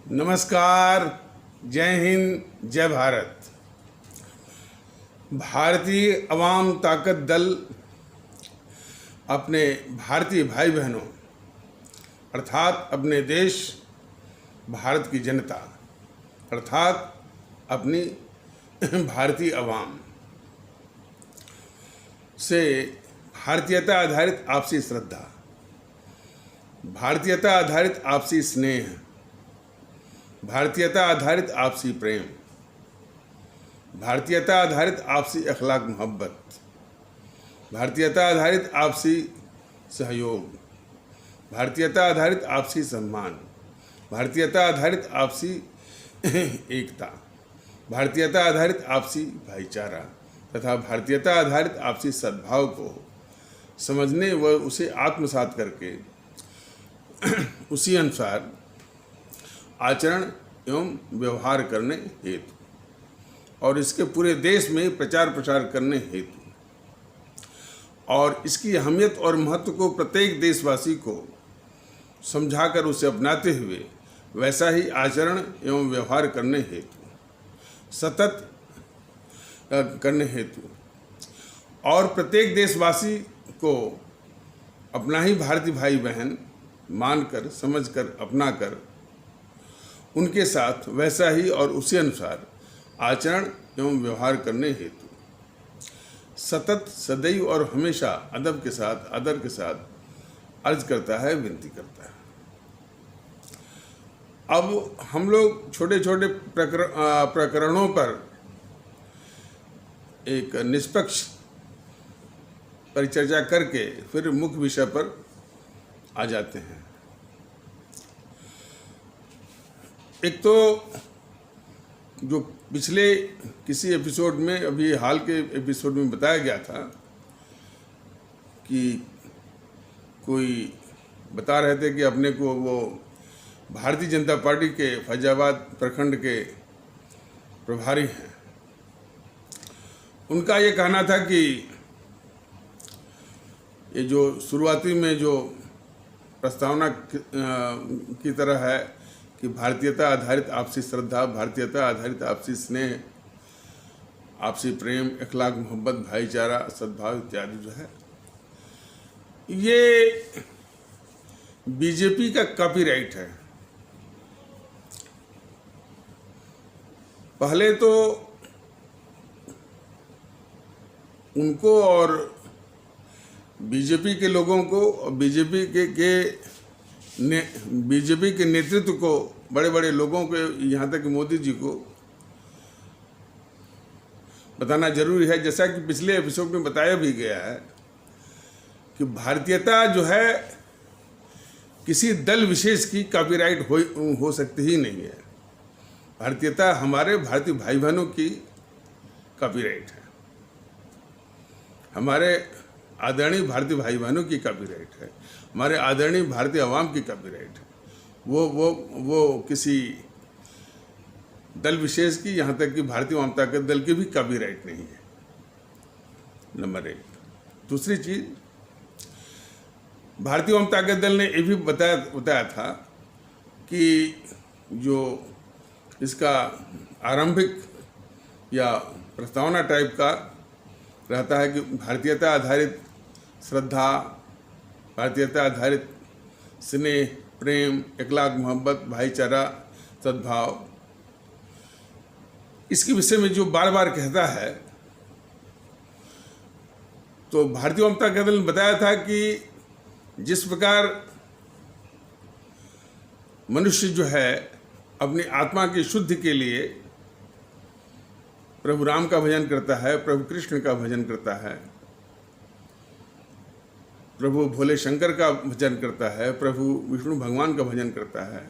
नमस्कार, जय हिंद, जय भारत। भारतीय अवाम ताकत दल अपने भारतीय भाई बहनों अर्थात अपने देश भारत की जनता अर्थात अपनी भारतीय अवाम से भारतीयता आधारित आपसी श्रद्धा, भारतीयता आधारित आपसी स्नेह, भारतीयता आधारित आपसी प्रेम, भारतीयता आधारित आपसी अखलाक मोहब्बत, भारतीयता आधारित आपसी सहयोग, भारतीयता आधारित आपसी सम्मान, भारतीयता आधारित आपसी एकता, भारतीयता आधारित आपसी भाईचारा तथा भारतीयता आधारित आपसी सद्भाव को समझने व उसे आत्मसात करके उसी अनुसार आचरण एवं व्यवहार करने हेतु और इसके पूरे देश में प्रचार प्रसार करने हेतु और इसकी अहमियत और महत्व को प्रत्येक देशवासी को समझाकर उसे अपनाते हुए वैसा ही आचरण एवं व्यवहार करने हेतु सतत करने हेतु और प्रत्येक देशवासी को अपना ही भारतीय भाई बहन मानकर, समझकर, अपनाकर उनके साथ वैसा ही और उसी अनुसार आचरण एवं व्यवहार करने हेतु सतत, सदैव और हमेशा अदब के साथ, आदर के साथ अर्ज करता है, विनती करता है। अब हम लोग छोटे छोटे प्रकरणों पर एक निष्पक्ष परिचर्चा करके फिर मुख्य विषय पर आ जाते हैं। एक तो जो पिछले किसी एपिसोड में, अभी हाल के एपिसोड में बताया गया था कि कोई बता रहे थे कि अपने को वो भारतीय जनता पार्टी के फैजाबाद प्रखंड के प्रभारी हैं। उनका ये कहना था कि ये जो शुरुआती में जो प्रस्तावना की तरह है कि भारतीयता आधारित आपसी श्रद्धा, भारतीयता आधारित आपसी स्नेह, आपसी प्रेम, अखलाक मोहब्बत, भाईचारा, सद्भाव इत्यादि जो है, ये बीजेपी का कॉपीराइट है। पहले तो उनको और बीजेपी के लोगों को और बीजेपी के नेतृत्व को, बड़े बड़े लोगों को, यहाँ तक कि मोदी जी को बताना जरूरी है, जैसा कि पिछले एपिसोड में बताया भी गया है कि भारतीयता जो है किसी दल विशेष की कॉपीराइट हो सकती ही नहीं है। भारतीयता हमारे भारतीय भाई बहनों की कॉपीराइट है, हमारे आदरणीय भारतीय भाई बहनों की कॉपीराइट है, हमारे आदरणीय भारतीय अवाम की कॉपीराइट है। वो किसी दल विशेष की, यहाँ तक कि भारतीय अवाम ताकत दल की भी कॉपीराइट नहीं है, नंबर एक। दूसरी चीज, भारतीय अवाम ताकत दल ने ये भी बताया था कि जो इसका आरंभिक या प्रस्तावना टाइप का रहता है कि भारतीयता आधारित श्रद्धा, भारतीयता आधारित स्नेह, प्रेम, अखलाक मोहब्बत, भाईचारा, सद्भाव, इसके विषय में जो बार बार कहता है, तो भारतीय जनता दल ने बताया था कि जिस प्रकार मनुष्य जो है अपनी आत्मा की शुद्धि के लिए प्रभु राम का भजन करता है, प्रभु कृष्ण का भजन करता है, प्रभु भोले शंकर का भजन करता है, प्रभु विष्णु भगवान का भजन करता है,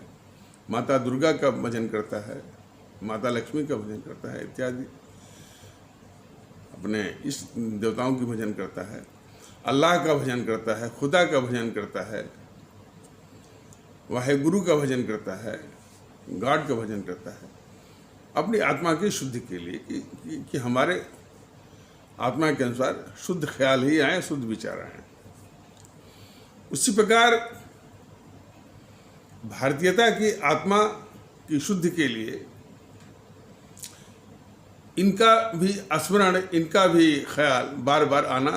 माता दुर्गा का भजन करता है, माता लक्ष्मी का भजन करता है इत्यादि, अपने इस देवताओं की भजन करता है, अल्लाह का भजन करता है, खुदा का भजन करता है, वाहेगुरु का भजन करता है, गॉड का भजन करता है, अपनी आत्मा की शुद्धि के लिए कि हमारे आत्मा के अनुसार शुद्ध ख्याल ही आए, शुद्ध विचार आए। उसी प्रकार भारतीयता की आत्मा की शुद्धि के लिए इनका भी स्मरण, इनका भी ख्याल बार बार आना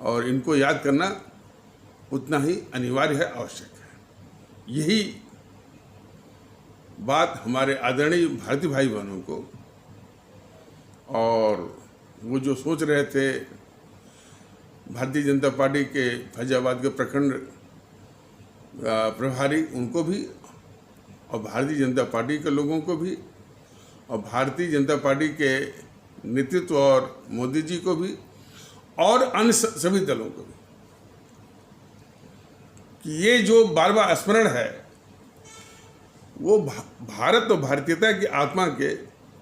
और इनको याद करना उतना ही अनिवार्य है, आवश्यक है। यही बात हमारे आदरणीय भारतीय भाई बहनों को, और वो जो सोच रहे थे भारतीय जनता पार्टी के फैजाबाद के प्रखंड प्रभारी, उनको भी, और भारतीय जनता पार्टी के लोगों को भी, और भारतीय जनता पार्टी के नेतृत्व और मोदी जी को भी, और अन्य सभी दलों को भी, कि ये जो बार बार स्मरण है वो भारत और भारतीयता की आत्मा के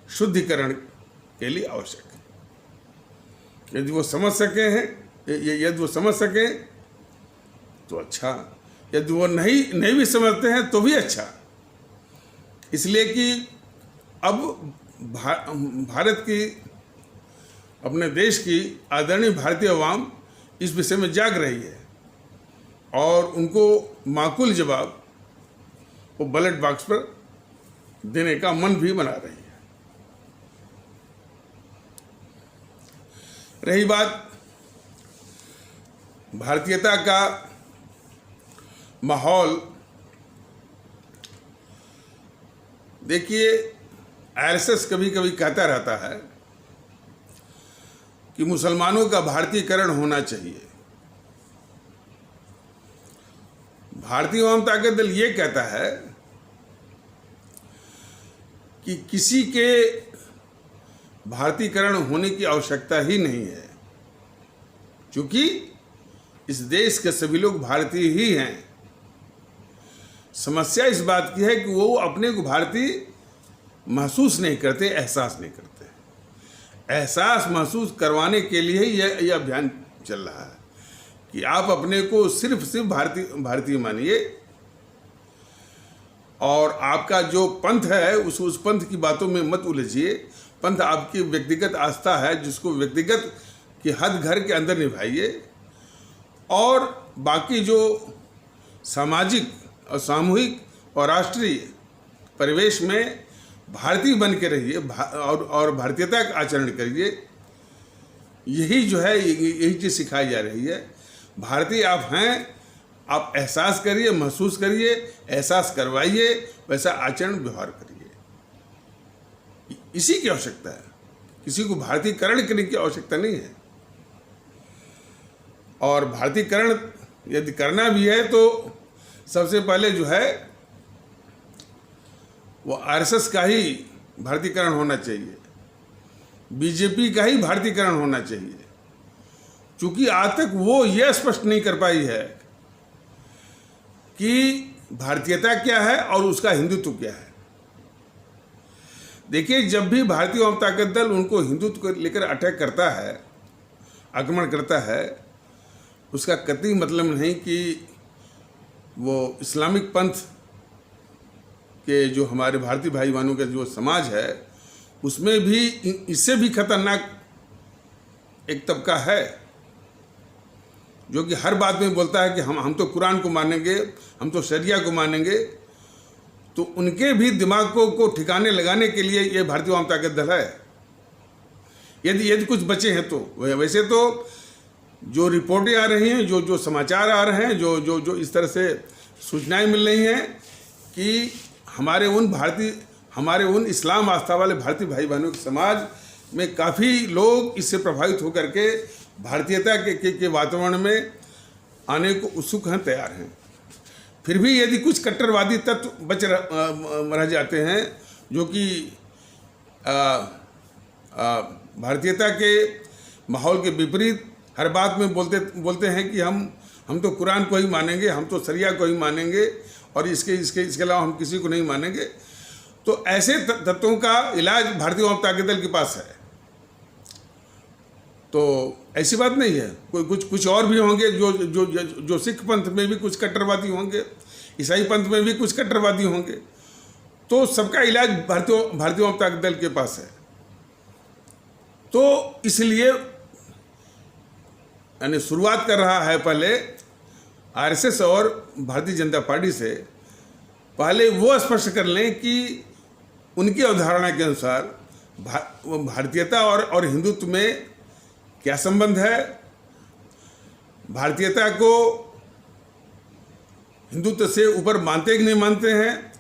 शुद्धिकरण के लिए आवश्यक है। यदि वो समझ सके हैं, यदि वो समझ सके तो अच्छा, यदि वो नहीं भी समझते हैं तो भी अच्छा। इसलिए कि अब भारत की, अपने देश की आदरणीय भारतीय अवाम इस विषय में जाग रही है और उनको माकूल जवाब वो बैलेट बॉक्स पर देने का मन भी बना रही है। रही बात भारतीयता का माहौल, देखिए आरएसएस कभी कभी कहता रहता है कि मुसलमानों का भारतीयकरण होना चाहिए। भारतीय जनता का दल ये कहता है कि किसी के भारतीयकरण होने की आवश्यकता ही नहीं है, क्योंकि इस देश के सभी लोग भारतीय ही हैं। समस्या इस बात की है कि वो अपने को भारतीय महसूस नहीं करते, एहसास नहीं करते। एहसास महसूस करवाने के लिए यह अभियान चल रहा है कि आप अपने को सिर्फ भारतीय मानिए, और आपका जो पंथ है उस पंथ की बातों में मत उलझिए। पंथ आपकी व्यक्तिगत आस्था है, जिसको व्यक्तिगत की हद घर के अंदर निभाइए, और बाकी जो सामाजिक और सामूहिक और राष्ट्रीय परिवेश में भारतीय बन के रहिए और भारतीयता का आचरण करिए। यही जो है, यही चीज़ सिखाई जा रही है। भारतीय आप हैं, आप एहसास करिए, महसूस करिए, एहसास करवाइए, वैसा आचरण व्यवहार करिए। इसी की आवश्यकता है, किसी को भारतीयकरण करने की आवश्यकता नहीं है। और भारतीयकरण यदि करना भी है तो सबसे पहले जो है वो आरएसएस का ही भारतीयकरण होना चाहिए, बीजेपी का ही भारतीयकरण होना चाहिए, क्योंकि आज तक वो यह स्पष्ट नहीं कर पाई है कि भारतीयता क्या है और उसका हिंदुत्व क्या है। देखिए, जब भी भारतीय जनता दल उनको हिंदुत्व को लेकर अटैक करता है, आक्रमण करता है, उसका कतई मतलब नहीं कि वो इस्लामिक पंथ के जो हमारे भारतीय भाई बहनों का जो समाज है उसमें भी इससे भी खतरनाक एक तबका है जो कि हर बात में बोलता है कि हम तो कुरान को मानेंगे, हम तो शरिया को मानेंगे। तो उनके भी दिमाग को ठिकाने लगाने के लिए ये भारतीय जनता दल है। यदि कुछ बचे हैं तो वैसे तो जो रिपोर्टें आ रही हैं, जो समाचार आ रहे हैं, जो इस तरह से सूचनाएं मिल रही हैं कि हमारे उन इस्लाम आस्था वाले भारतीय भाई बहनों के समाज में काफ़ी लोग इससे प्रभावित होकर के भारतीयता के वातावरण में आने को उत्सुक हैं, तैयार हैं। फिर भी यदि कुछ कट्टरवादी तत्व बच रह जाते हैं जो कि भारतीयता के माहौल के विपरीत हर बात में बोलते हैं कि हम तो कुरान को ही मानेंगे, हम तो शरिया को ही मानेंगे और इसके अलावा हम किसी को नहीं मानेंगे, तो ऐसे तत्वों का इलाज भारतीय जनता दल के पास है। तो ऐसी बात नहीं है, कुछ और भी होंगे जो सिख पंथ में भी कुछ कट्टरवादी होंगे, ईसाई पंथ में भी कुछ कट्टरवादी होंगे, तो सबका इलाज भारतीय जनता दल के पास है। तो इसलिए यानी शुरुआत कर रहा है पहले आरएसएस और भारतीय जनता पार्टी से पहले वो स्पष्ट कर लें कि उनकी अवधारणा के अनुसार भारतीयता और हिंदुत्व में क्या संबंध है। भारतीयता को हिंदुत्व से ऊपर मानते कि नहीं मानते हैं,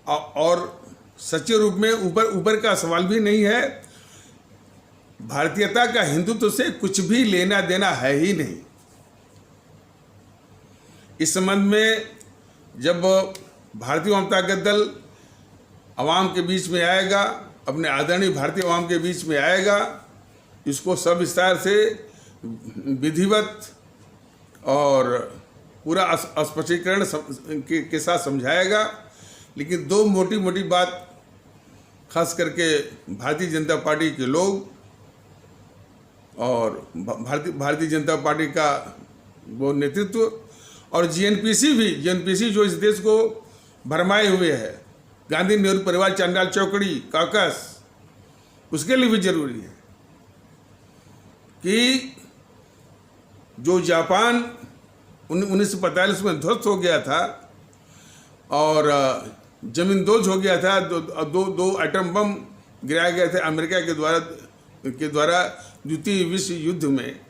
और सच्चे रूप में ऊपर का सवाल भी नहीं है। भारतीयता का हिंदुत्व से कुछ भी लेना देना है ही नहीं। इस संबंध में जब भारतीय जनता दल आवाम के बीच में आएगा, अपने आदरणीय भारतीय आवाम के बीच में आएगा, इसको सविस्तार से विधिवत और पूरा स्पष्टीकरण के साथ समझाएगा। लेकिन दो मोटी मोटी बात खास करके भारतीय जनता पार्टी के लोग और भारतीय जनता पार्टी का वो नेतृत्व और जीएनपीसी जो इस देश को भरमाए हुए है, गांधी नेहरू परिवार चांडाल चौकड़ी काकस, उसके लिए भी जरूरी है कि जो जापान 1945 में ध्वस्त हो गया था और जमींदोज हो गया था, दो एटम बम गिराए गए थे अमेरिका के द्वारा द्वितीय विश्व युद्ध में।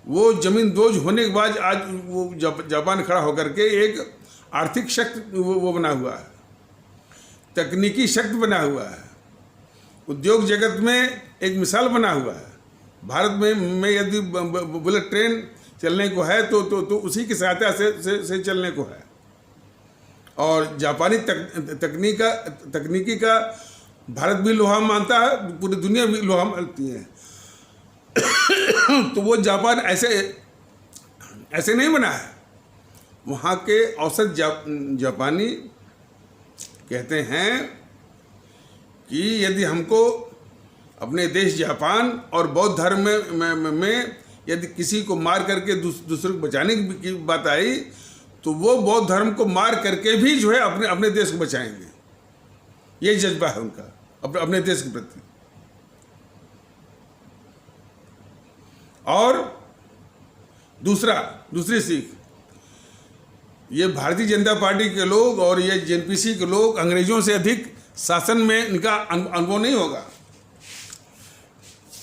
वो जमींदोज होने के बाद आज वो जापान खड़ा होकर के एक आर्थिक शक्ति वो बना हुआ है, तकनीकी शक्ति बना हुआ है, उद्योग जगत में एक मिसाल बना हुआ है। भारत में यदि बुलेट ट्रेन चलने को है तो उसी की सहायता से चलने को है। और जापानी तकनीकी का भारत भी लोहा मानता है, पूरी दुनिया भी लोहा मानती है। तो वो जापान ऐसे नहीं बना है। वहाँ के औसत जापानी कहते हैं कि यदि हमको अपने देश जापान और बौद्ध धर्म में यदि किसी को मार करके दूसरे को बचाने की बात आई तो वो बौद्ध धर्म को मार करके भी जो है अपने देश को बचाएंगे। ये जज्बा है उनका अपने देश के प्रति। और दूसरी सीख, ये भारतीय जनता पार्टी के लोग और ये जेएनपीसी के लोग अंग्रेजों से अधिक शासन में इनका अनुभव नहीं होगा।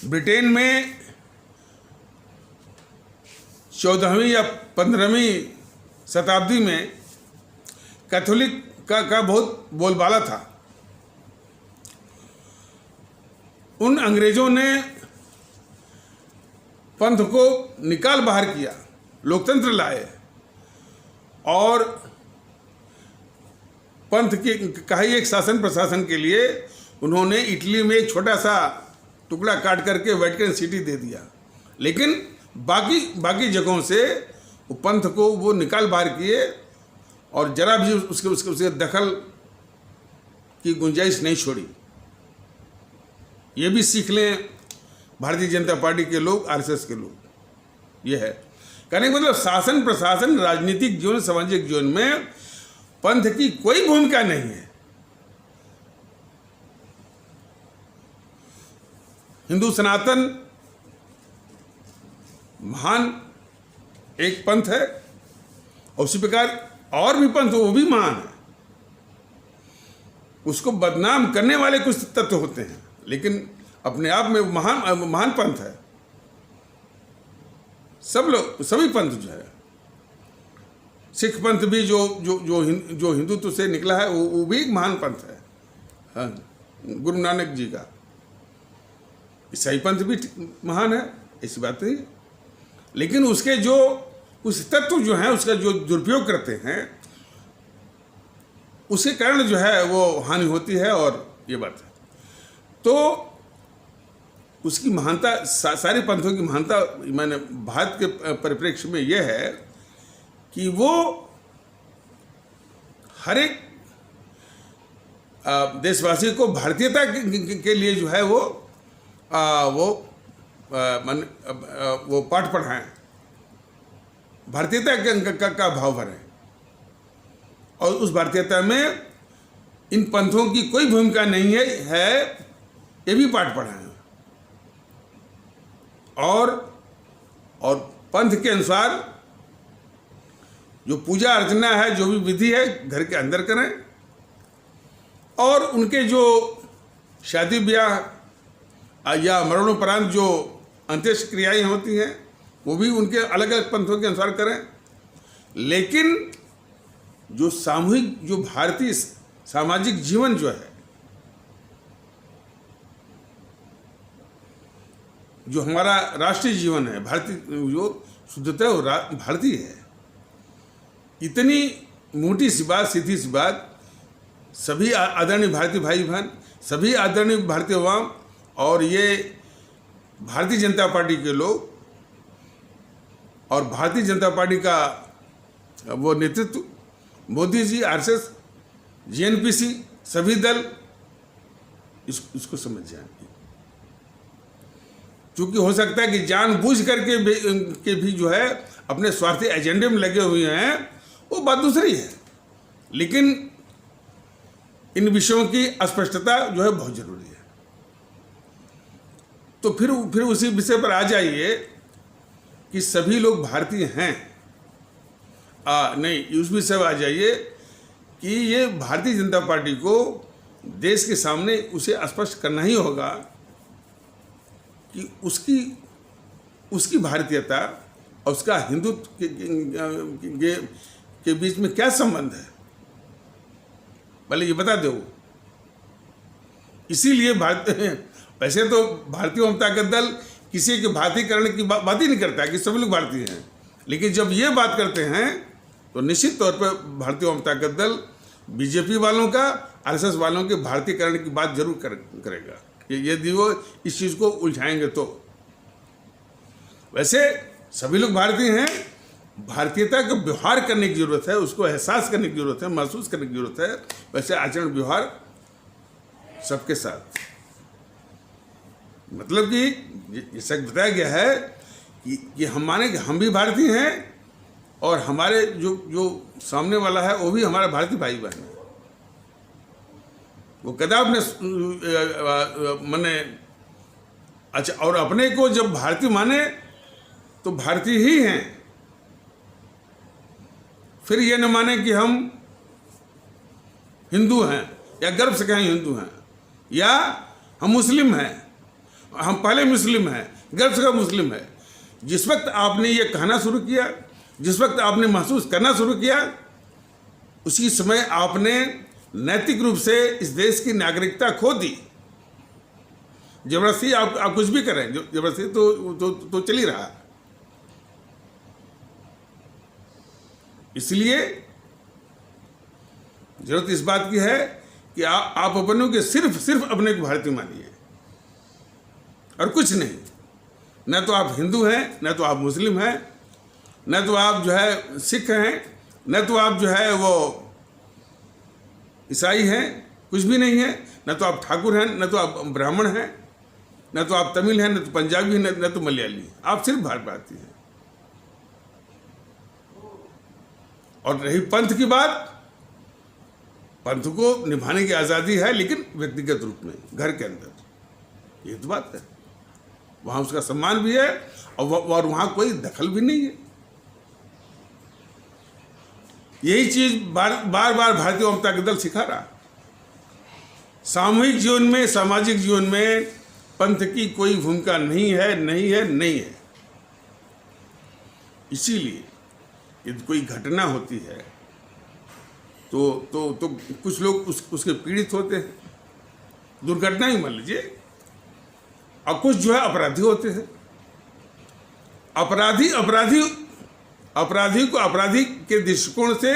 ब्रिटेन में 14वीं या 15वीं शताब्दी में कैथोलिक का बहुत बोलबाला था। उन अंग्रेजों ने पंथ को निकाल बाहर किया, लोकतंत्र लाए और पंथ का ही एक शासन प्रशासन के लिए उन्होंने इटली में एक छोटा सा टुकड़ा काट करके वेटिकन सिटी दे दिया। लेकिन बाकी जगहों से वो पंथ को वो निकाल बाहर किए और जरा भी उसके दखल की गुंजाइश नहीं छोड़ी। ये भी सीख लें भारतीय जनता पार्टी के लोग, आरएसएस के लोग। ये है कहने का मतलब शासन प्रशासन राजनीतिक जीवन सामाजिक जीवन में पंथ की कोई भूमिका नहीं है। हिंदू सनातन महान एक पंथ है और उसी प्रकार और भी पंथ वो भी महान है। उसको बदनाम करने वाले कुछ तत्व होते हैं, लेकिन अपने आप में महान पंथ है। सभी पंथ जो है, सिख पंथ भी जो हिंदुत्व से निकला है वो भी एक महान पंथ है। हाँ, गुरु नानक जी का। ईसाई पंथ भी महान है, ऐसी बात नहीं। लेकिन उसके जो उस तत्व जो है उसका जो दुरुपयोग करते हैं उसके कारण जो है वो हानि होती है। और ये बात है तो उसकी महानता, सारे पंथों की महानता मैंने भारत के परिप्रेक्ष्य में यह है कि वो हर एक देशवासी को भारतीयता के लिए जो है वो पाठ पढ़ाएं, भारतीयता का भाव भरें और उस भारतीयता में इन पंथों की कोई भूमिका नहीं है ये भी पाठ पढ़ाएं। और पंथ के अनुसार जो पूजा अर्चना है, जो भी विधि है, घर के अंदर करें। और उनके जो शादी ब्याह या मरणोपरांत जो अंत्येष्टि क्रियाएँ होती हैं वो भी उनके अलग अलग पंथों के अनुसार करें। लेकिन जो सामूहिक, जो भारतीय सामाजिक जीवन जो है, जो हमारा राष्ट्रीय जीवन है, भारतीय जो शुद्धता वो भारतीय है। इतनी मोटी सी बात, सीधी सी बात, सभी आदरणीय भारतीय भाई बहन, सभी आदरणीय भारतीय अवाम और ये भारतीय जनता पार्टी के लोग और भारतीय जनता पार्टी का वो नेतृत्व, मोदी जी, आरएसएस, जीएनपीसी, सभी दल इसको समझ जाए। क्योंकि हो सकता है कि जानबूझ करके भी जो है अपने स्वार्थी एजेंडे में लगे हुए हैं, वो बात दूसरी है। लेकिन इन विषयों की स्पष्टता जो है बहुत जरूरी है। तो फिर उसी विषय पर आ जाइए कि सभी लोग भारतीय हैं। नहीं, उस विषय पर आ जाइए कि ये भारतीय जनता पार्टी को देश के सामने उसे स्पष्ट करना ही होगा कि उसकी भारतीयता और उसका हिंदुत्व के बीच में क्या संबंध है, भले ये बता दो। इसीलिए वैसे तो भारतीय जनता दल किसी के भारतीयकरण की बात ही नहीं करता कि सभी लोग भारतीय हैं, लेकिन जब ये बात करते हैं तो निश्चित तौर पर भारतीय जनता दल बीजेपी वालों का, आरएसएस वालों के भारतीयकरण की बात जरूर करेगा यदि वो इस चीज़ को उलझाएंगे तो। वैसे सभी लोग भारतीय हैं, भारतीयता का व्यवहार करने की जरूरत है, उसको एहसास करने की जरूरत है, महसूस करने की जरूरत है। वैसे आचरण व्यवहार सबके साथ, मतलब कि जैसा बताया गया है कि हम भी भारतीय हैं और हमारे जो सामने वाला है वो भी हमारा भारतीय भाई बहन है। वो कदाप ने माने अच्छा, और अपने को जब भारतीय माने तो भारतीय ही हैं। फिर ये न माने कि हम हिंदू हैं या गर्व से कहें हिंदू हैं, या हम मुस्लिम हैं, हम पहले मुस्लिम हैं, गर्व से कहें मुस्लिम है। जिस वक्त आपने ये कहना शुरू किया, जिस वक्त आपने महसूस करना शुरू किया, उसी समय आपने नैतिक रूप से इस देश की नागरिकता खो दी। जबरदस्ती आप कुछ भी करें, जबरदस्ती तो चल ही रहा। इसलिए जरूरत इस बात की है कि आप अपनों के सिर्फ अपने को भारतीय मानिए और कुछ नहीं। न तो आप हिंदू हैं, न तो आप मुस्लिम हैं, न तो आप जो है सिख हैं, न तो आप जो है वो ईसाई हैं, कुछ भी नहीं है। न तो आप ठाकुर हैं, न तो आप ब्राह्मण हैं, न तो आप तमिल हैं, न तो पंजाबी हैं, न तो मलयाली। आप सिर्फ भारतीय हैं। और रही पंथ की बात, पंथ को निभाने की आज़ादी है, लेकिन व्यक्तिगत रूप में घर के अंदर, ये तो बात है। वहाँ उसका सम्मान भी है और वहाँ कोई दखल भी नहीं है। यही चीज बार बार भारतीय जनता दल सिखा रहा। सामूहिक जीवन में, सामाजिक जीवन में पंथ की कोई भूमिका नहीं है। इसीलिए यदि कोई घटना होती है तो कुछ लोग उसके पीड़ित होते हैं, दुर्घटना ही मान लीजिए, और कुछ जो है अपराधी होते हैं। अपराधी को अपराधी के दृष्टिकोण से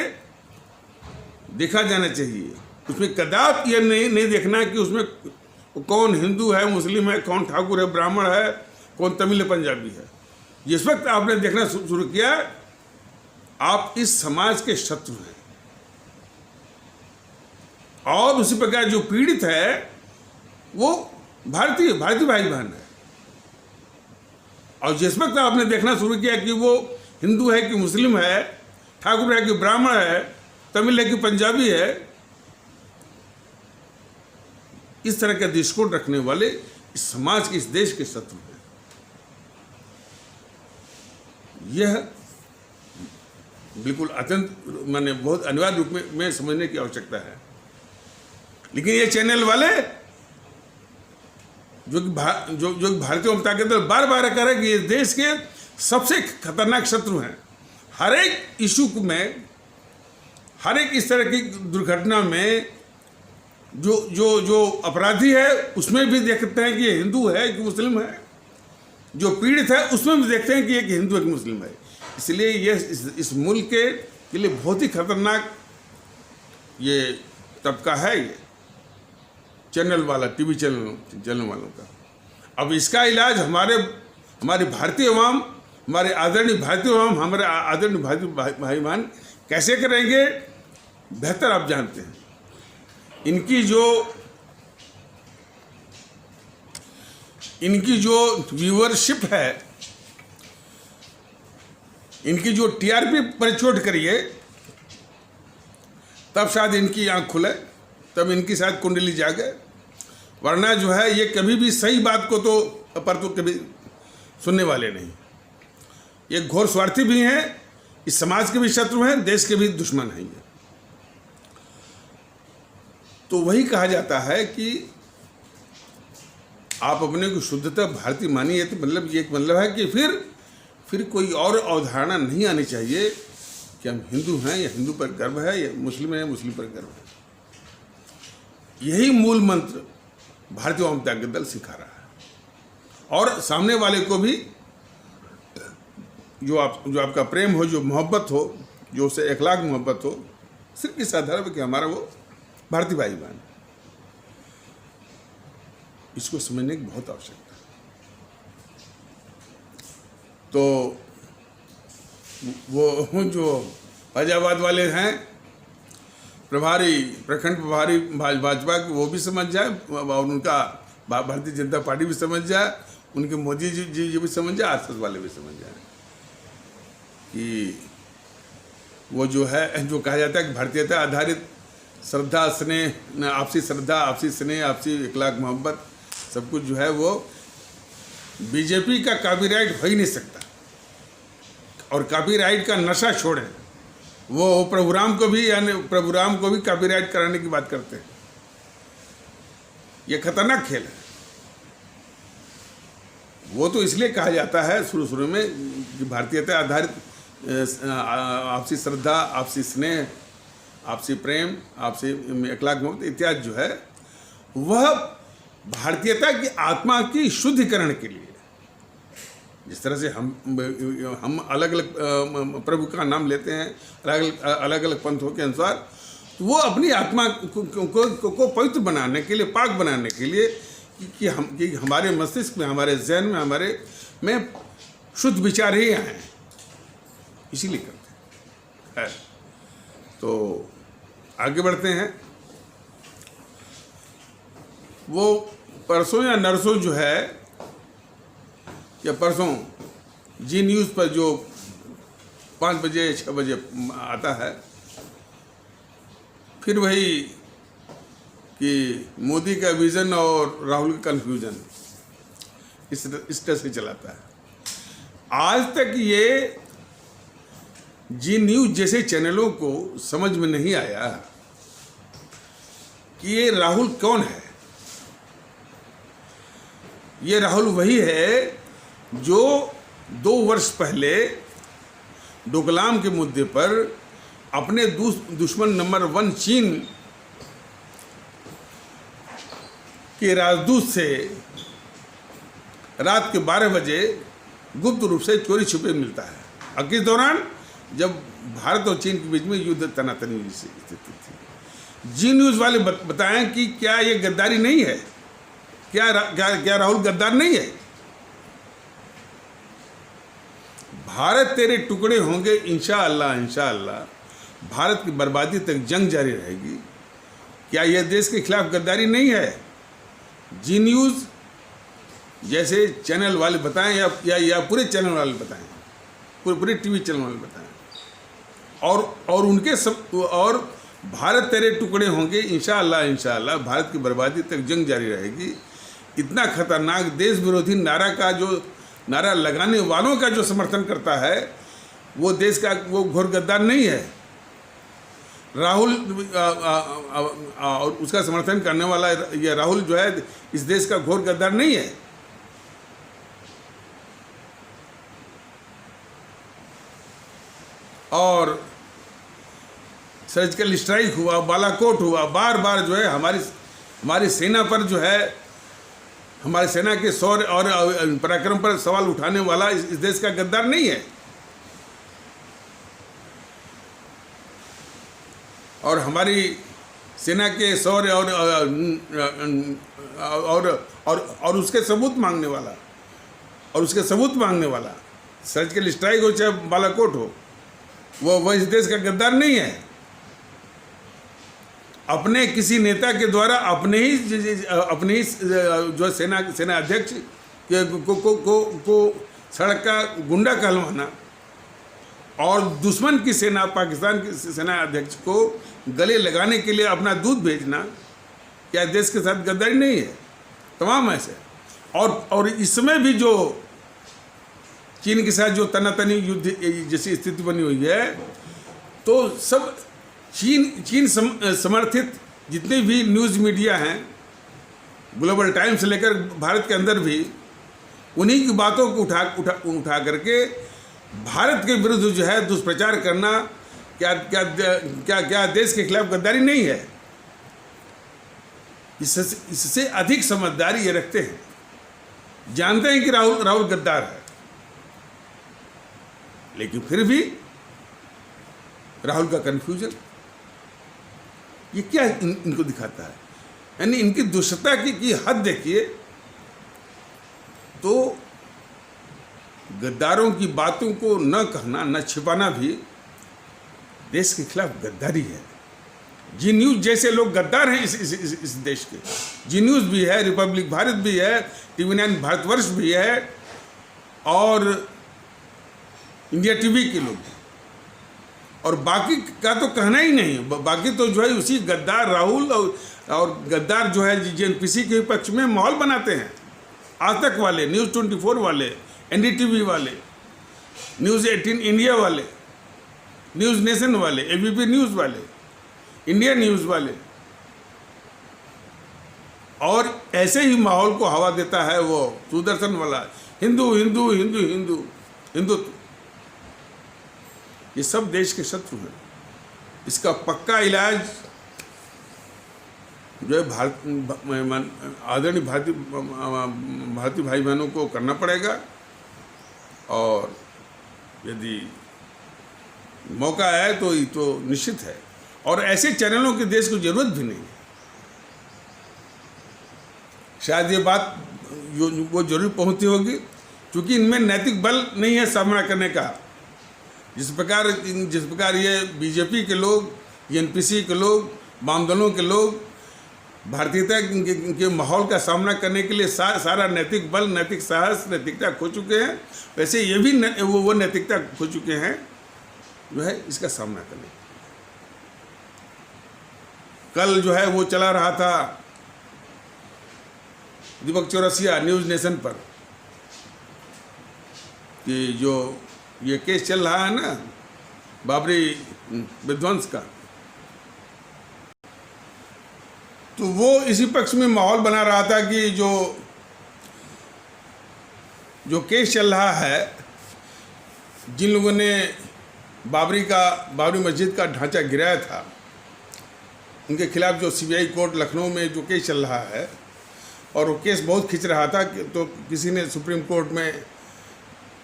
देखा जाना चाहिए। उसमें कदापि यह नहीं देखना कि उसमें कौन हिंदू है, मुस्लिम है, कौन ठाकुर है, ब्राह्मण है, कौन तमिल है, पंजाबी है। जिस वक्त आपने देखना शुरू किया, आप इस समाज के शत्रु हैं। और उसी प्रकार जो पीड़ित है वो भारतीय भाई बहन है। और जिस वक्त आपने देखना शुरू किया कि वो हिंदू है कि मुस्लिम है, ठाकुर है कि ब्राह्मण है, तमिल है कि पंजाबी है, इस तरह का दृष्टिकोण रखने वाले इस समाज के, इस देश के शत्रु हैं। बिल्कुल अत्यंत माने बहुत अनिवार्य रूप में समझने की आवश्यकता है। लेकिन ये चैनल वाले जो भारतीय जनता के अंदर बार बार कह रहे हैं कि ये देश के सबसे खतरनाक शत्रु हैं। हर एक इशू में, हर एक इस तरह की दुर्घटना में जो अपराधी है उसमें भी देखते हैं कि ये हिंदू है कि मुस्लिम है, जो पीड़ित है उसमें भी देखते हैं कि एक हिंदू है कि मुस्लिम है। इसलिए ये इस मुल्क के लिए बहुत ही खतरनाक ये तबका है, ये चैनल वाला, टीवी चैनल वालों का। अब इसका इलाज हमारे भारतीय अवाम, हमारे आदरणीय भारतीय अवाम, हमारे आदरणीय भारतीय भाई बहन कैसे करेंगे बेहतर आप जानते हैं। इनकी जो व्यूअरशिप है, इनकी जो टीआरपी पर चोट करिए, तब शायद इनकी आंख खुले, तब इनकी शायद कुंडली जागे। वरना जो है ये कभी भी सही बात को तो कभी सुनने वाले नहीं। ये घोर स्वार्थी भी हैं, इस समाज के भी शत्रु हैं, देश के भी दुश्मन हैं ये। तो वही कहा जाता है कि आप अपने को शुद्धतः भारतीय मानिए, तो मतलब ये मतलब है कि फिर कोई और अवधारणा नहीं आनी चाहिए कि हम हिंदू हैं या हिंदू पर गर्व है, या मुस्लिम है मुस्लिम पर गर्व है। यही मूल मंत्र भारतीय जनता दल सिखा रहा है। और सामने वाले को भी जो आपका प्रेम हो, जो मोहब्बत हो, जो उसे इखलाक मोहब्बत हो, सिर्फ इस आधार पर कि हमारा वो भारतीय भाई बहन, इसको समझने की बहुत आवश्यकता है। तो वो जो फैजाबाद वाले हैं प्रखंड प्रभारी भाजपा के, वो भी समझ जाए, और उनका भारतीय जनता पार्टी भी समझ जाए, उनके मोदी जी भी समझ जाए, आरएसएस वाले भी समझ जाए कि वो जो है, जो कहा जाता है कि भारतीयता आधारित श्रद्धा स्नेह, आपसी श्रद्धा, आपसी स्नेह, आपसी इखलाक मोहब्बत, सब कुछ जो है वो बीजेपी का कॉपीराइट हो ही नहीं सकता। और कॉपीराइट का नशा छोड़ें, वो प्रभुराम को भी कॉपीराइट कराने की बात करते हैं। ये खतरनाक खेल है। वो तो इसलिए कहा जाता है शुरू में कि भारतीयता आधारित आपसी श्रद्धा, आपसी स्नेह, आपसी प्रेम, आपसी इखलाक मोहब्बत इत्यादि जो है, वह भारतीयता की आत्मा की शुद्धिकरण के लिए, जिस तरह से हम अलग अलग प्रभु का नाम लेते हैं अलग अलग पंथों के अनुसार, तो वो अपनी आत्मा को पवित्र बनाने के लिए, पाक बनाने के लिए कि हमारे मस्तिष्क में, हमारे जहन में, हमारे में शुद्ध विचार ही आए, इसीलिए करते हैं। तो आगे बढ़ते हैं। वो परसों या नरसों जो है, या परसों जी न्यूज़ पर जो 5 बजे 6 बजे आता है, फिर वही कि मोदी का विज़न और राहुल का कन्फ्यूजन इस तरह से चलाता है। आज तक ये जी न्यूज़ जैसे चैनलों को समझ में नहीं आया कि ये राहुल कौन है। ये राहुल वही है जो 2 वर्ष पहले डोकलाम के मुद्दे पर अपने दुश्मन नंबर 1 चीन के राजदूत से रात के 12 बजे गुप्त रूप से चोरी छुपे मिलता है। और किस दौरान, जब भारत और चीन के बीच में युद्ध तनातनी की स्थिति थी। जी न्यूज़ वाले बताएं कि क्या ये गद्दारी नहीं है, क्या राहुल गद्दार नहीं है। भारत तेरे टुकड़े होंगे इंशाअल्लाह, इंशाअल्लाह भारत की बर्बादी तक जंग जारी रहेगी। क्या यह देश के खिलाफ गद्दारी नहीं है? जी न्यूज़ जैसे चैनल वाले बताएं या पूरे चैनल वाले बताएं, पूरे टीवी चैनल वाले बताएं, और उनके सब, और भारत तेरे टुकड़े होंगे इंशाअल्लाह, इंशाअल्लाह भारत की बर्बादी तक जंग जारी रहेगी। इतना खतरनाक देश विरोधी नारा लगाने वालों का जो समर्थन करता है, वो देश का वो घोर गद्दार नहीं है। राहुल और उसका समर्थन करने वाला ये राहुल जो है इस देश का घोर गद्दार नहीं है। और सर्जिकल स्ट्राइक हुआ, बालाकोट हुआ, बार बार जो है हमारी सेना पर जो है, हमारी सेना के शौर्य और पराक्रम पर सवाल उठाने वाला इस देश का गद्दार नहीं है। और हमारी सेना के शौर्य और उसके सबूत मांगने वाला सर्जिकल स्ट्राइक हो चाहे बालाकोट हो, वो इस देश का गद्दार नहीं है। अपने किसी नेता के द्वारा अपने ही जो सेना अध्यक्ष को सड़क का गुंडा कहलवाना और दुश्मन की सेना, पाकिस्तान की सेना अध्यक्ष को गले लगाने के लिए अपना दूध भेजना, क्या देश के साथ गद्दारी नहीं है? तमाम ऐसे। और इसमें भी जो चीन के साथ जो तनातनी युद्ध जैसी स्थिति बनी हुई है, तो सब चीन समर्थित जितने भी न्यूज़ मीडिया हैं, ग्लोबल टाइम्स से लेकर भारत के अंदर भी, उन्हीं की बातों को उठा करके भारत के विरुद्ध जो है दुष्प्रचार करना, क्या देश के खिलाफ गद्दारी नहीं है? इससे अधिक समझदारी ये रखते हैं, जानते हैं कि राहुल गद्दार है, लेकिन फिर भी राहुल का कन्फ्यूजन ये क्या इनको दिखाता है? यानी इनकी दुष्टता की हद देखिए। तो गद्दारों की बातों को न कहना, न छिपाना भी देश के खिलाफ गद्दारी है। जी न्यूज़ जैसे लोग गद्दार हैं इस देश के, जी न्यूज़ भी है, रिपब्लिक भारत भी है, TV9 भारतवर्ष भी है, और इंडिया टीवी के लोग, और बाकी का तो कहना ही नहीं। बाकी तो जो है उसी गद्दार राहुल और गद्दार जो है JNPC के पक्ष में माहौल बनाते हैं। आज तक वाले, न्यूज़ 24 वाले, NDTV वाले, न्यूज़ 18 इंडिया वाले, न्यूज़ नेशन वाले, ABP न्यूज़ वाले, इंडिया न्यूज़ वाले, और ऐसे ही माहौल को हवा देता है वो दूरदर्शन वाला, हिंदुत्व। ये सब देश के शत्रु हैं। इसका पक्का इलाज जो है आदरणीय भारतीय भाई बहनों को करना पड़ेगा, और यदि मौका आए तो ये तो निश्चित है। और ऐसे चैनलों की देश को जरूरत भी नहीं है। शायद ये बात वो जरूर पहुंचती होगी, क्योंकि इनमें नैतिक बल नहीं है सामना करने का। जिस प्रकार ये बीजेपी के लोग, NPC के लोग, वाम दलों के लोग भारतीयता के माहौल का सामना करने के लिए सारा नैतिक बल, नैतिक साहस, नैतिकता खो चुके हैं, वैसे ये भी वो नैतिकता खो चुके हैं जो है इसका सामना करने। कल जो है वो चला रहा था दीपक चौरसिया न्यूज़ नेशन पर, कि जो ये केस चल रहा है ना बाबरी विध्वंस का, तो वो इसी पक्ष में माहौल बना रहा था कि जो केस चल रहा है, जिन लोगों ने बाबरी मस्जिद का ढांचा गिराया था, उनके खिलाफ जो CBI कोर्ट लखनऊ में जो केस चल रहा है, और वो केस बहुत खिंच रहा था, तो किसी ने सुप्रीम कोर्ट में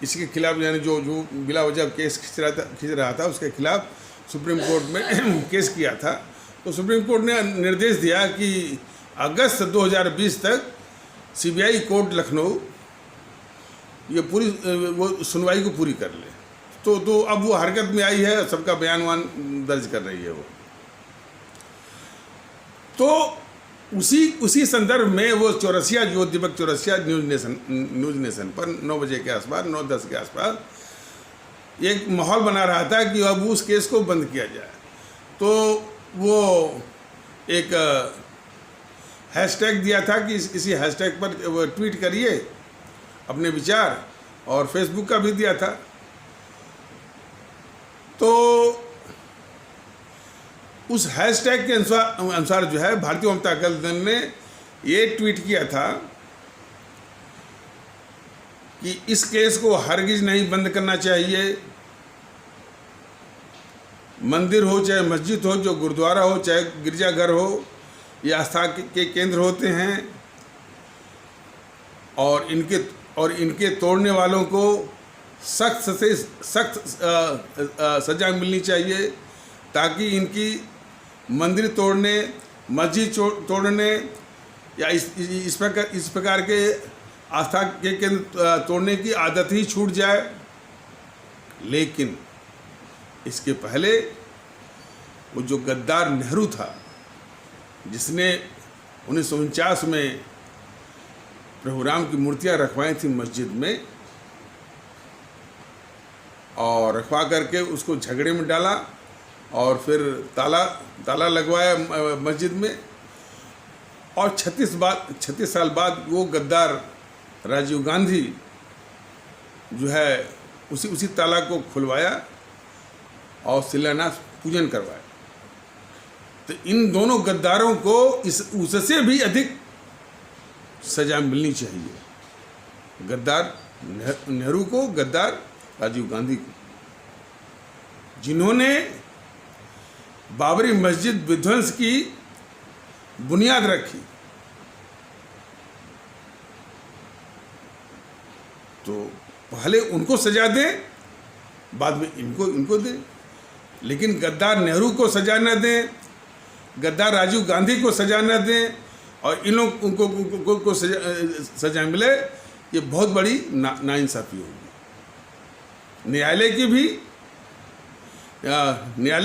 इसके खिलाफ, यानी जो बिला वजह केस खिंच रहा था उसके खिलाफ सुप्रीम कोर्ट में केस किया था। तो सुप्रीम कोर्ट ने निर्देश दिया कि अगस्त 2020 तक CBI कोर्ट लखनऊ ये पूरी वो सुनवाई को पूरी कर ले। तो अब वो हरकत में आई है, सबका बयान दर्ज कर रही है वो। तो उसी संदर्भ में वो चौरसिया, जो दीपक चौरसिया न्यूज़ नेशन पर 9 बजे के आसपास, 9-10 के आसपास एक माहौल बना रहा था कि अब उस केस को बंद किया जाए। तो वो एक हैशटैग दिया था कि इसी हैशटैग पर ट्वीट करिए अपने विचार, और फेसबुक का भी दिया था। तो उस हैशटैग के अनुसार जो है भारतीय जनता दल ने ये ट्वीट किया था कि इस केस को हरगिज नहीं बंद करना चाहिए। मंदिर हो चाहे मस्जिद हो, जो गुरुद्वारा हो चाहे गिरजाघर हो, ये आस्था के केंद्र होते हैं और इनके तोड़ने वालों को सख्त से सख्त सजा मिलनी चाहिए, ताकि इनकी मंदिर तोड़ने, मस्जिद तोड़ने या इस प्रकार के आस्था के केंद्र तोड़ने की आदत ही छूट जाए। लेकिन इसके पहले वो जो गद्दार नेहरू था, जिसने 1949 में प्रभु राम की मूर्तियां रखवाई थी मस्जिद में, और रखवा करके उसको झगड़े में डाला और फिर ताला लगवाया मस्जिद में, और 36 साल बाद वो गद्दार राजीव गांधी जो है उसी ताला को खुलवाया और शिलान्यास पूजन करवाया। तो इन दोनों गद्दारों को उससे भी अधिक सजा मिलनी चाहिए, गद्दार नेहरू को, गद्दार राजीव गांधी को, जिन्होंने बाबरी मस्जिद विध्वंस की बुनियाद रखी। तो पहले उनको सजा दें, बाद में इनको दें, लेकिन गद्दार नेहरू को सजा न दें, गद्दार राजीव गांधी को सजा न दें और इन लोगों को सजा मिले, ये बहुत बड़ी नाइंसाफ़ी होगी, न्यायालय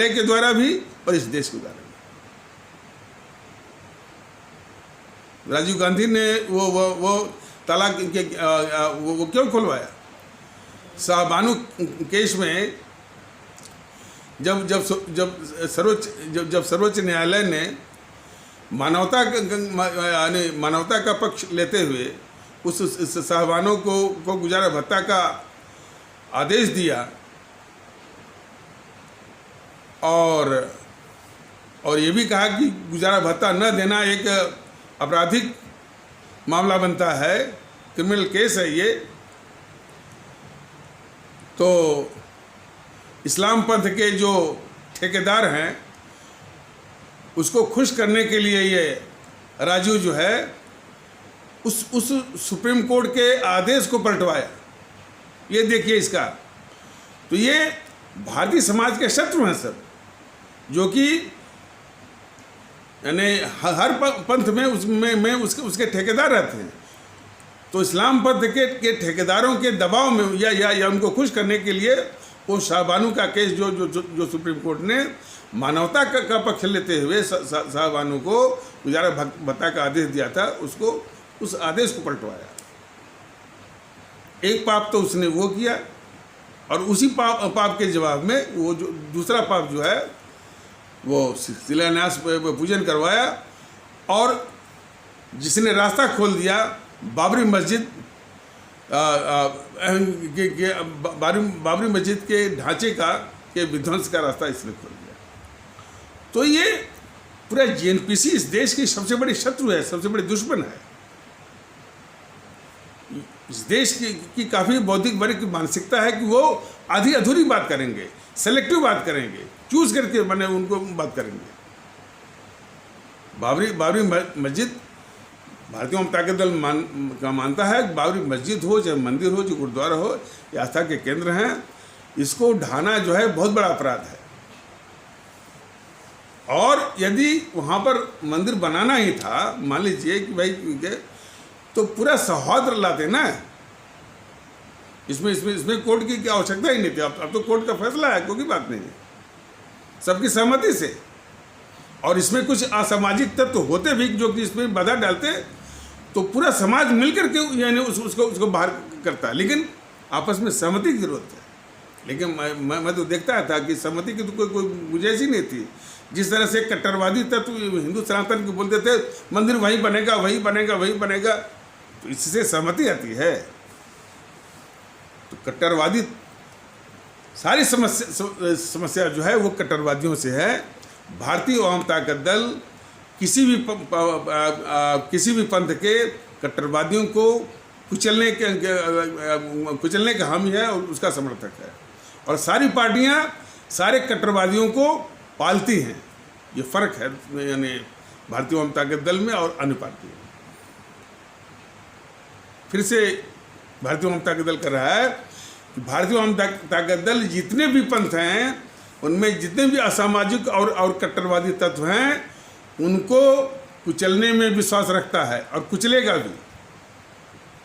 के द्वारा भी और इस देश के द्वारा भी। राजीव गांधी ने वो ताला वो क्यों खुलवाया? शाहबानो केस में जब सर्वोच्च न्यायालय ने मानवता का पक्ष लेते हुए उस शाहबानो को गुजारा भत्ता का आदेश दिया और ये भी कहा कि गुजारा भत्ता न देना एक आपराधिक मामला बनता है, क्रिमिनल केस है ये, तो इस्लाम पंथ के जो ठेकेदार हैं उसको खुश करने के लिए ये राजू जो है उस सुप्रीम कोर्ट के आदेश को पलटवाया। ये देखिए इसका, तो ये भारतीय समाज के शत्रु हैं सब, जो कि यानी हर पंथ में उसके ठेकेदार रहते हैं। तो इस्लाम पंथ के ठेकेदारों के दबाव में या उनको खुश करने के लिए वो शाहबानो का केस जो सुप्रीम कोर्ट ने मानवता का पक्ष लेते हुए शाहबानो को गुजारा भत्ता का आदेश दिया था, उस आदेश को पलटवाया। एक पाप तो उसने वो किया और उसी पाप के जवाब में वो जो दूसरा पाप जो है वो शिलान्यास पूजन करवाया, और जिसने रास्ता खोल दिया बाबरी मस्जिद बाबरी मस्जिद के ढांचे के विध्वंस का रास्ता इसने खोल दिया। तो ये पूरा जेएनपीसी इस देश की सबसे बड़ी शत्रु है, सबसे बड़ी दुश्मन है। इस देश की काफ़ी बौद्धिक वर्ग की मानसिकता है कि वो आधी अधूरी बात करेंगे, सेलेक्टिव बात करेंगे, चूज करके मैंने उनको बात करेंगे। बाबरी मस्जिद भारतीय जनता दल मानता है कि बाबरी मस्जिद हो चाहे मंदिर हो, जो गुरुद्वारा हो, ये आस्था के केंद्र हैं, इसको ढाना जो है बहुत बड़ा अपराध है। और यदि वहाँ पर मंदिर बनाना ही था, मान लीजिए कि भाई तो पूरा सौहार्द लाते ना, इसमें कोर्ट की क्या आवश्यकता ही नहीं थी। अब तो कोर्ट का फैसला है, कोई बात नहीं है, सबकी सहमति से। और इसमें कुछ असामाजिक तत्व होते भी जो कि इसमें बाधा डालते, तो पूरा समाज मिलकर के यानी उसको बाहर करता है, लेकिन आपस में सहमति की जरूरत है। लेकिन मैं तो देखता था कि सहमति की तो कोई गुंजाइश ही नहीं थी। जिस तरह से कट्टरवादी तत्व हिंदू सनातन को बोलते थे मंदिर वहीं बनेगा, वहीं बनेगा, वहीं बनेगा, तो इससे सहमति आती है। तो कट्टरवादी सारी समस्या जो है वो कट्टरवादियों से है। भारतीय अवाम ताकत दल किसी भी पंथ के कट्टरवादियों को कुचलने का हामी है और उसका समर्थक है, और सारी पार्टियां सारे कट्टरवादियों को पालती हैं। ये फर्क है यानी भारतीय अवाम ताकत दल में और अन्य पार्टियों में। फिर से भारतीय अवाम ताकत दल कर रहा है कि भारतीय अवाम ताकत दल जितने भी पंथ हैं उनमें जितने भी असामाजिक और कट्टरवादी तत्व हैं उनको कुचलने में विश्वास रखता है और कुचलेगा भी,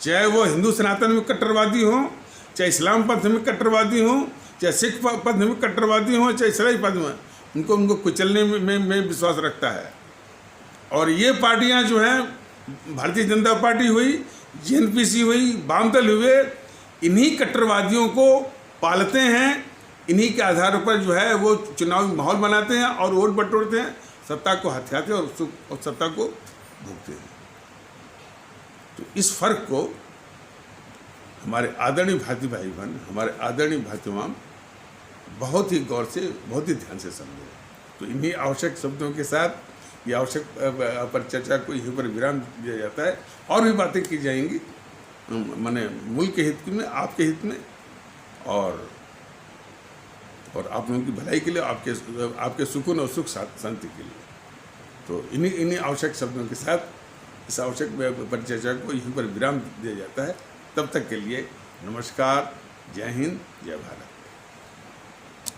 चाहे वो हिंदू सनातन में कट्टरवादी हो, चाहे इस्लाम पंथ में कट्टरवादी हो, चाहे सिख पंथ में कट्टरवादी हो, चाहे ईसाई पंथ में, उनको कुचलने में विश्वास रखता है। और ये पार्टियां जो हैं, भारतीय जनता पार्टी हुई, जेएनपीसी हुई, वामदल हुए, इन्हीं कट्टरवादियों को पालते हैं, इन्हीं के आधार पर जो है वो चुनावी माहौल बनाते हैं और वोट बटोरते हैं, सत्ता को हथियाते हैं और सत्ता को भोगते हैं। तो इस फर्क को हमारे आदरणीय भारतीय भाई बहन, हमारे आदरणीय भारतीय अवाम बहुत ही गौर से, बहुत ही ध्यान से समझे। तो इन्हीं आवश्यक शब्दों के साथ ये आवश्यक पर चर्चा को यहीं पर विराम दिया जाता है। और भी बातें की जाएंगी माने मुल्क के हित में, आपके हित में, और आप लोगों की भलाई के लिए, आपके सुकून और सुख शांति के लिए। तो इन्हीं आवश्यक शब्दों के साथ इस आवश्यक परिचर्चा को यहीं पर विराम दिया जाता है। तब तक के लिए नमस्कार, जय हिंद, जय भारत।